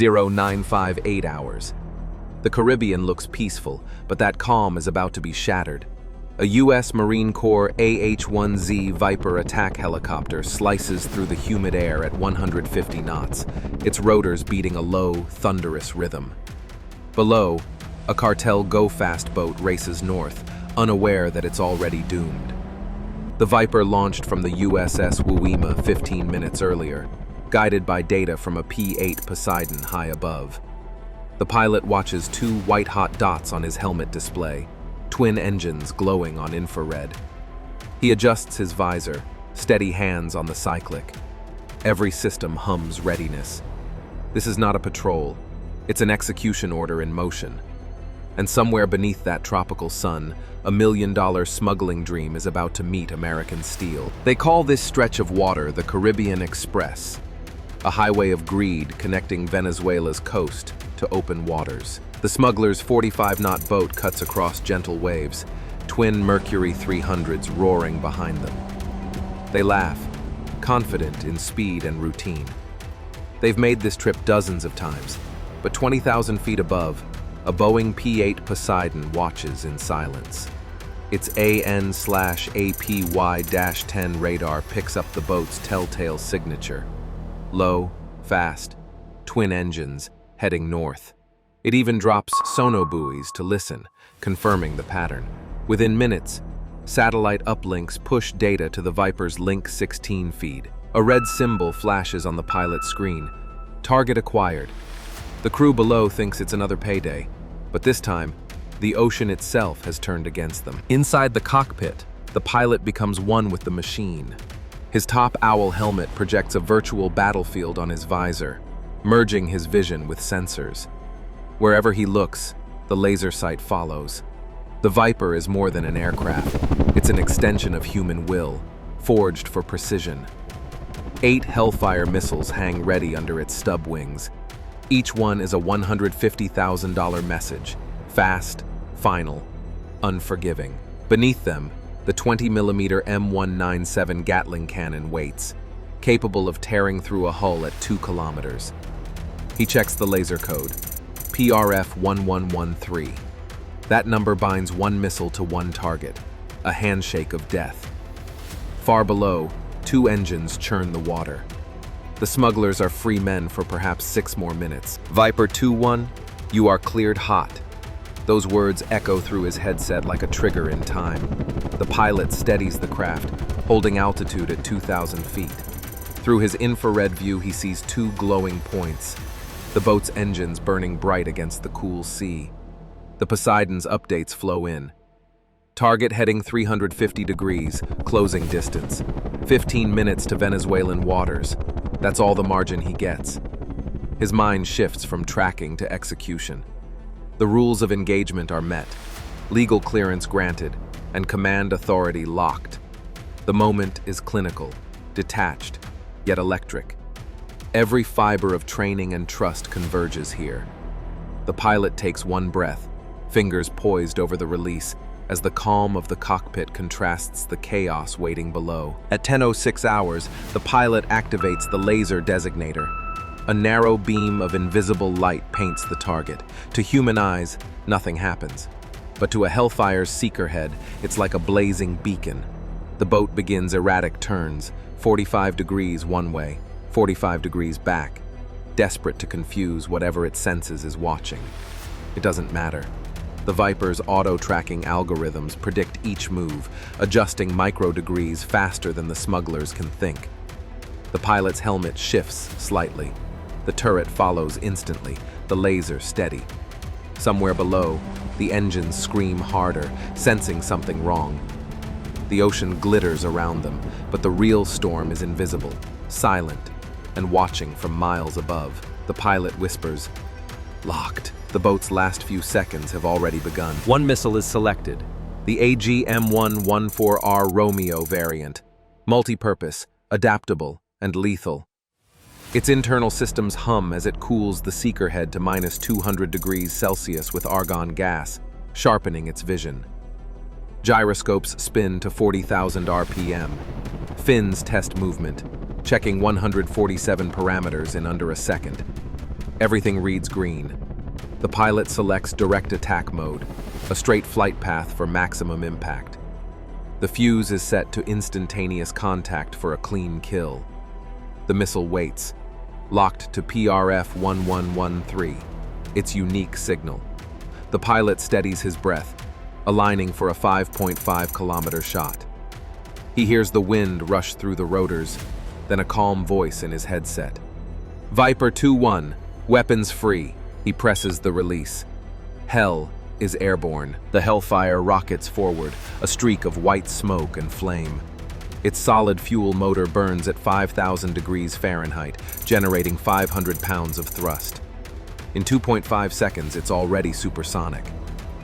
0958 hours. The Caribbean looks peaceful, but that calm is about to be shattered. A U.S. Marine Corps AH-1Z Viper attack helicopter slices through the humid air at 150 knots, its rotors beating a low, thunderous rhythm. Below, a cartel go-fast boat races north, unaware that it's already doomed. The Viper launched from the USS Wuima 15 minutes earlier, guided by data from a P-8 Poseidon high above. The pilot watches two white-hot dots on his helmet display, twin engines glowing on infrared. He adjusts his visor, steady hands on the cyclic. Every system hums readiness. This is not a patrol, it's an execution order in motion. And somewhere beneath that tropical sun, a $1 million smuggling dream is about to meet American steel. They call this stretch of water the Caribbean Express, a highway of greed connecting Venezuela's coast to open waters. The smugglers' 45-knot boat cuts across gentle waves, twin Mercury 300s roaring behind them. They laugh, confident in speed and routine. They've made this trip dozens of times, but 20,000 feet above, a Boeing P-8 Poseidon watches in silence. Its AN/APY-10 radar picks up the boat's telltale signature. Low, fast, twin engines, heading north. It even drops sonobuoys to listen, confirming the pattern. Within minutes, satellite uplinks push data to the Viper's Link 16 feed. A red symbol flashes on the pilot's screen. Target acquired. The crew below thinks it's another payday, but this time, the ocean itself has turned against them. Inside the cockpit, the pilot becomes one with the machine. His top owl helmet projects a virtual battlefield on his visor, merging his vision with sensors. Wherever he looks, the laser sight follows. The Viper is more than an aircraft. It's an extension of human will, forged for precision. 8 Hellfire missiles hang ready under its stub wings. Each one is a $150,000 message, fast, final, unforgiving. Beneath them, the 20mm M197 Gatling cannon waits, capable of tearing through a hull at 2 kilometers. He checks the laser code, PRF 1113. That number binds one missile to one target, a handshake of death. Far below, 2 engines churn the water. The smugglers are free men for perhaps 6 more minutes. Viper 2-1, you are cleared hot. Those words echo through his headset like a trigger in time. The pilot steadies the craft, holding altitude at 2,000 feet. Through his infrared view, he sees 2 glowing points, the boat's engines burning bright against the cool sea. The Poseidon's updates flow in. Target heading 350 degrees, closing distance. 15 minutes to Venezuelan waters. That's all the margin he gets. His mind shifts from tracking to execution. The rules of engagement are met, legal clearance granted, and command authority locked. The moment is clinical, detached, yet electric. Every fiber of training and trust converges here. The pilot takes one breath, fingers poised over the release, as the calm of the cockpit contrasts the chaos waiting below. At 10:06 hours, the pilot activates the laser designator. A narrow beam of invisible light paints the target. To human eyes, nothing happens. But to a Hellfire's seeker head, it's like a blazing beacon. The boat begins erratic turns, 45 degrees one way, 45 degrees back, desperate to confuse whatever it senses is watching. It doesn't matter. The Viper's auto-tracking algorithms predict each move, adjusting micro-degrees faster than the smugglers can think. The pilot's helmet shifts slightly. The turret follows instantly, the laser steady. Somewhere below, the engines scream harder, sensing something wrong. The ocean glitters around them, but the real storm is invisible, silent, and watching from miles above. The pilot whispers, "Locked." The boat's last few seconds have already begun. One missile is selected, the AGM-114R Romeo variant, multi-purpose, adaptable, and lethal. Its internal systems hum as it cools the seeker head to minus 200 degrees Celsius with argon gas, sharpening its vision. Gyroscopes spin to 40,000 RPM. Fins test movement, checking 147 parameters in under a second. Everything reads green. The pilot selects direct attack mode, a straight flight path for maximum impact. The fuse is set to instantaneous contact for a clean kill. The missile waits, locked to PRF 1113, its unique signal. The pilot steadies his breath, aligning for a 5.5-kilometer shot. He hears the wind rush through the rotors, then a calm voice in his headset. Viper 2-1, weapons free. He presses the release. Hell is airborne. The Hellfire rockets forward, a streak of white smoke and flame. Its solid fuel motor burns at 5,000 degrees Fahrenheit, generating 500 pounds of thrust. In 2.5 seconds, it's already supersonic.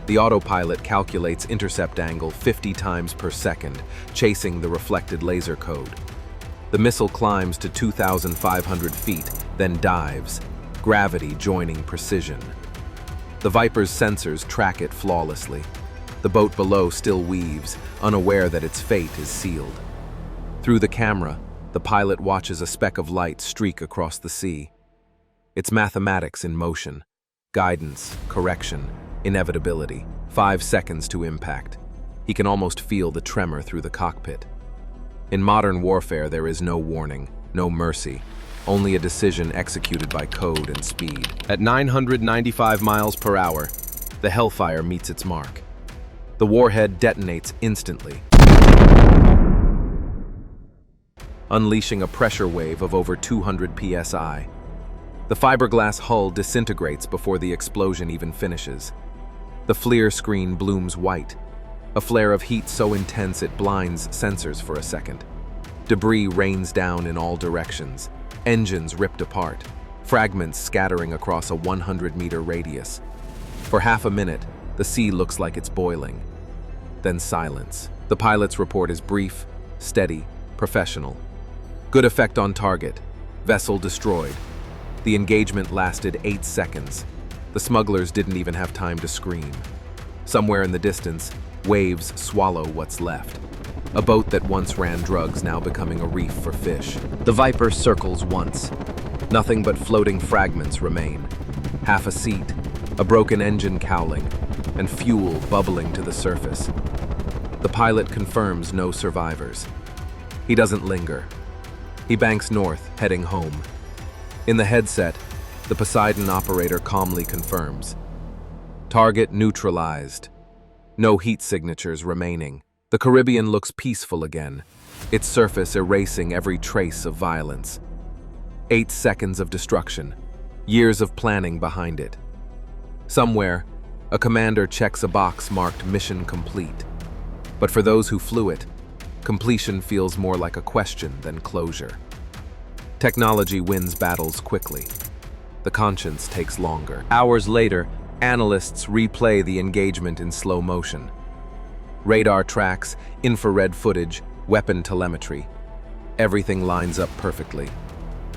The autopilot calculates intercept angle 50 times per second, chasing the reflected laser code. The missile climbs to 2,500 feet, then dives, gravity joining precision. The Viper's sensors track it flawlessly. The boat below still weaves, unaware that its fate is sealed. Through the camera, the pilot watches a speck of light streak across the sea. It's mathematics in motion. Guidance, correction, inevitability. 5 seconds to impact. He can almost feel the tremor through the cockpit. In modern warfare, there is no warning, no mercy, only a decision executed by code and speed. At 995 miles per hour, the Hellfire meets its mark. The warhead detonates instantly, unleashing a pressure wave of over 200 psi. The fiberglass hull disintegrates before the explosion even finishes. The FLIR screen blooms white, a flare of heat so intense it blinds sensors for a second. Debris rains down in all directions, engines ripped apart, fragments scattering across a 100-meter radius. For half a minute, the sea looks like it's boiling. Then silence. The pilot's report is brief, steady, professional. Good effect on target. Vessel destroyed. The engagement lasted 8 seconds. The smugglers didn't even have time to scream. Somewhere in the distance, waves swallow what's left. A boat that once ran drugs now becoming a reef for fish. The Viper circles once. Nothing but floating fragments remain. Half a seat, a broken engine cowling, and fuel bubbling to the surface. The pilot confirms no survivors. He doesn't linger. He banks north, heading home. In the headset, the Poseidon operator calmly confirms. Target neutralized. No heat signatures remaining. The Caribbean looks peaceful again, its surface erasing every trace of violence. 8 seconds of destruction, years of planning behind it. Somewhere, a commander checks a box marked mission complete. But for those who flew it, completion feels more like a question than closure. Technology wins battles quickly. The conscience takes longer. Hours later, analysts replay the engagement in slow motion. Radar tracks, infrared footage, weapon telemetry. Everything lines up perfectly.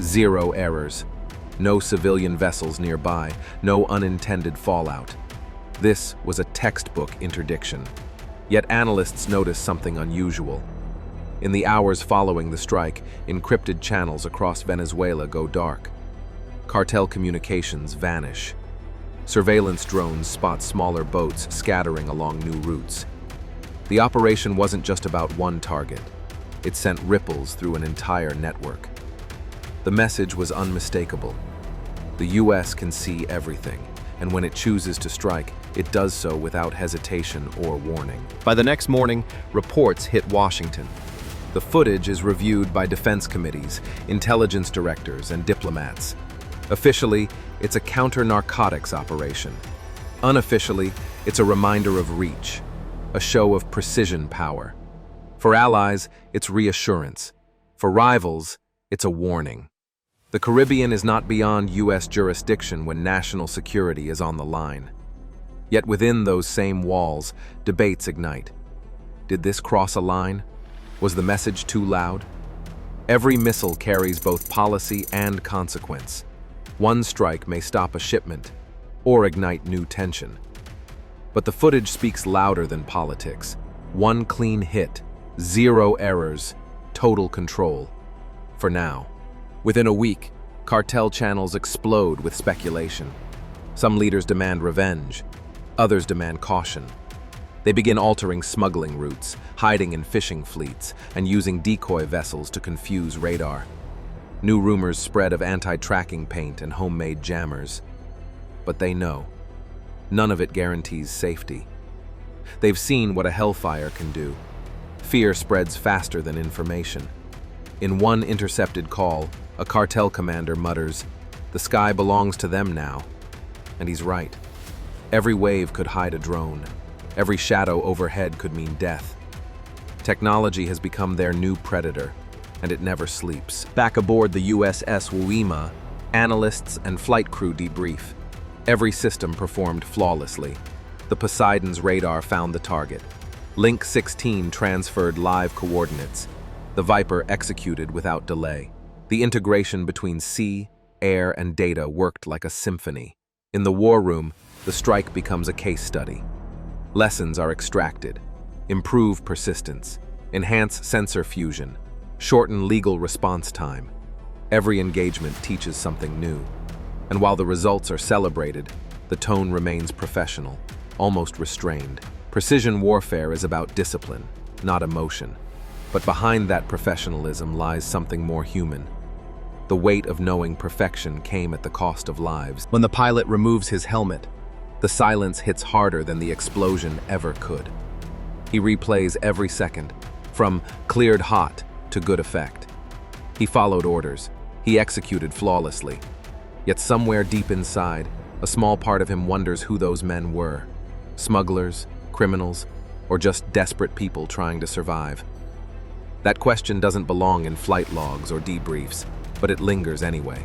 0 errors. No civilian vessels nearby, no unintended fallout. This was a textbook interdiction. Yet analysts notice something unusual. In the hours following the strike, encrypted channels across Venezuela go dark. Cartel communications vanish. Surveillance drones spot smaller boats scattering along new routes. The operation wasn't just about one target. It sent ripples through an entire network. The message was unmistakable. The US can see everything, and when it chooses to strike, it does so without hesitation or warning. By the next morning, reports hit Washington. The footage is reviewed by defense committees, intelligence directors, and diplomats. Officially, it's a counter-narcotics operation. Unofficially, it's a reminder of reach, a show of precision power. For allies, it's reassurance. For rivals, it's a warning. The Caribbean is not beyond US jurisdiction when national security is on the line. Yet within those same walls, debates ignite. Did this cross a line? Was the message too loud? Every missile carries both policy and consequence. One strike may stop a shipment or ignite new tension. But the footage speaks louder than politics. One clean hit, 0 errors, total control. For now. Within a week, Cartel channels explode with speculation. Some leaders demand revenge, others demand caution. They begin altering smuggling routes, hiding in fishing fleets, and using decoy vessels to confuse radar. New rumors spread of anti-tracking paint and homemade jammers. But they know, none of it guarantees safety. They've seen what a Hellfire can do. Fear spreads faster than information. In one intercepted call, a cartel commander mutters, "The sky belongs to them now." And he's right. Every wave could hide a drone. Every shadow overhead could mean death. Technology has become their new predator, and it never sleeps. Back aboard the USS Wuima, analysts and flight crew debrief. Every system performed flawlessly. The Poseidon's radar found the target. Link 16 transferred live coordinates. The Viper executed without delay. The integration between sea, air, and data worked like a symphony. In the war room, the strike becomes a case study. Lessons are extracted. Improve persistence. Enhance sensor fusion. Shorten legal response time. Every engagement teaches something new. And while the results are celebrated, the tone remains professional, almost restrained. Precision warfare is about discipline, not emotion. But behind that professionalism lies something more human. The weight of knowing perfection came at the cost of lives. When the pilot removes his helmet, the silence hits harder than the explosion ever could. He replays every second, from cleared hot to good effect. He followed orders. He executed flawlessly. Yet somewhere deep inside, a small part of him wonders who those men were. Smugglers, criminals, or just desperate people trying to survive. That question doesn't belong in flight logs or debriefs, but it lingers anyway.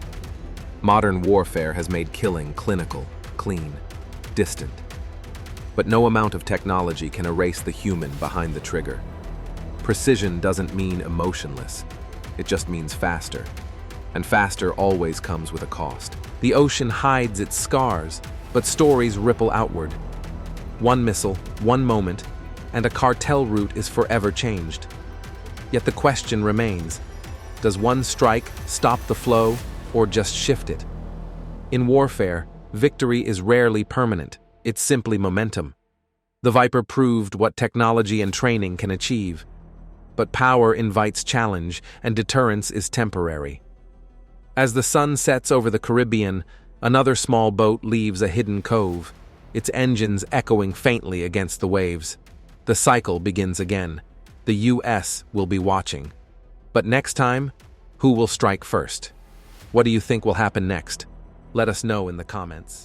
Modern warfare has made killing clinical, clean, distant. But no amount of technology can erase the human behind the trigger. Precision doesn't mean emotionless. It just means faster. And faster always comes with a cost. The ocean hides its scars, but stories ripple outward. One missile, one moment, and a cartel route is forever changed. Yet the question remains, does one strike stop the flow or just shift it? In warfare, victory is rarely permanent. It's simply momentum. The Viper proved what technology and training can achieve. But power invites challenge, and deterrence is temporary. As the sun sets over the Caribbean, another small boat leaves a hidden cove, its engines echoing faintly against the waves. The cycle begins again. The U.S. will be watching. But next time, who will strike first? What do you think will happen next? Let us know in the comments.